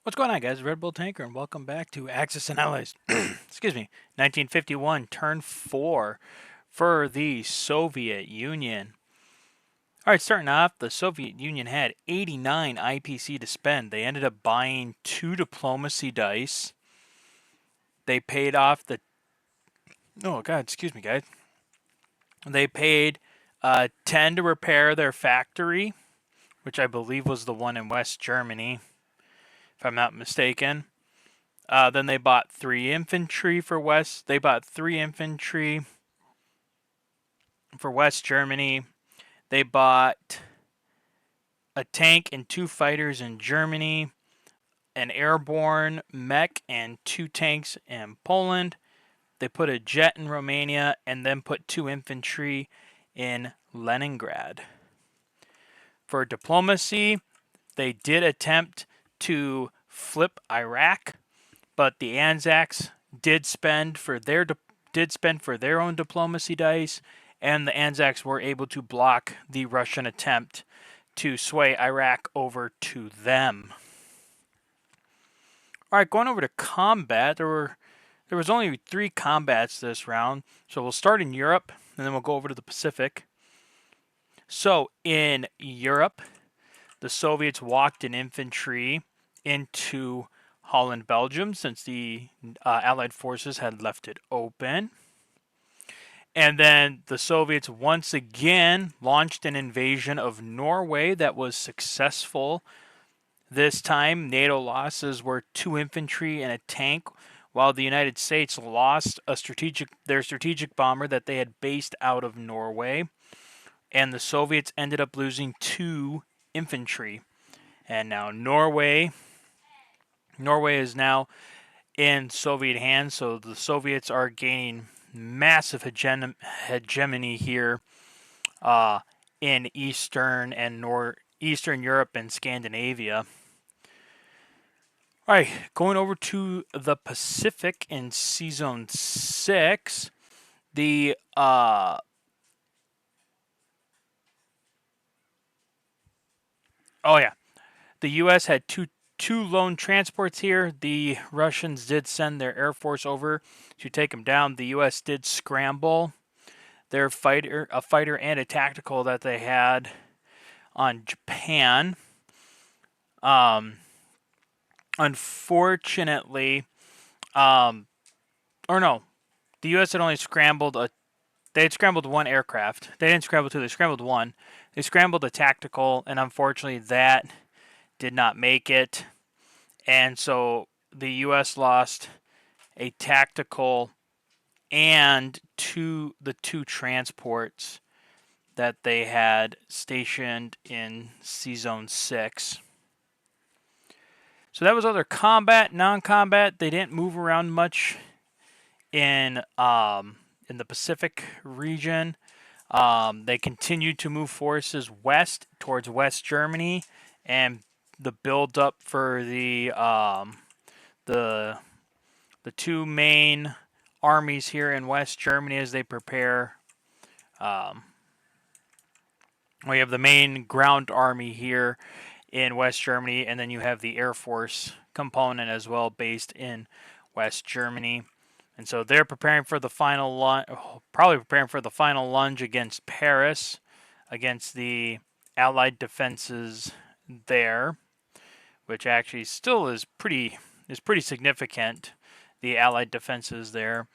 What's going on, guys? Red Bull Tanker, and welcome back to Axis and Allies. Excuse me. 1951, turn 4 for the Soviet Union. All right, starting off, the Soviet Union had 89 IPC to spend. They ended up buying 2 diplomacy dice. They paid off the... Oh, God, excuse me, guys. They paid 10 to repair their factory, which I believe was the one in West Germany, if I'm not mistaken. Then they bought 3 infantry for West. They bought 3 infantry for West Germany. They bought a tank and 2 fighters in Germany, an airborne mech and 2 tanks in Poland. They put a jet in Romania and then put 2 infantry in Leningrad. For diplomacy, they did attempt to flip Iraq, but the Anzacs did spend for their own diplomacy dice, and the Anzacs were able to block the Russian attempt to sway Iraq over to them. All right, going over to combat, there was only 3 combats this round, so we'll start in Europe, and then we'll go over to the Pacific. So in Europe, the Soviets walked in infantry into Holland, Belgium, since the Allied forces had left it open. And then the Soviets once again launched an invasion of Norway that was successful. This time, NATO losses were 2 infantry and a tank, while the United States lost their strategic bomber that they had based out of Norway. And the Soviets ended up losing 2 infantry. And now Norway is now in Soviet hands, so the Soviets are gaining massive hegemony here in Eastern and Eastern Europe and Scandinavia. All right, going over to the Pacific in Season 6, the the U.S. had two lone transports here. The Russians did send their Air Force over to take them down. The U.S. did scramble their a fighter and a tactical that they had on Japan. Unfortunately, the U.S. had only scrambled they had scrambled 1 aircraft. They didn't scramble 2, they scrambled 1. They scrambled a tactical, and unfortunately that did not make it. And so the U.S. lost a tactical and the 2 transports that they had stationed in Zone 6. So that was other combat, non-combat. They didn't move around much in the Pacific region. They continued to move forces west towards West Germany, and the build up for the 2 main armies here in West Germany as they prepare. We have the main ground army here in West Germany, and then you have the Air Force component as well based in West Germany. And so they're preparing for the final probably preparing for the final lunge against Paris, against the Allied defenses there, which actually still is pretty significant, the Allied defenses there.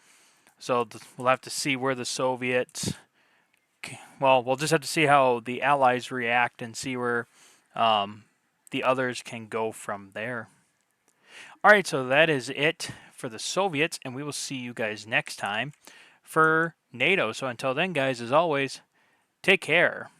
So we'll have to see where the Soviets... Well, we'll just have to see how the Allies react and see where the others can go from there. All right, so that is it for the Soviets, and we will see you guys next time for NATO. So until then, guys, as always, take care.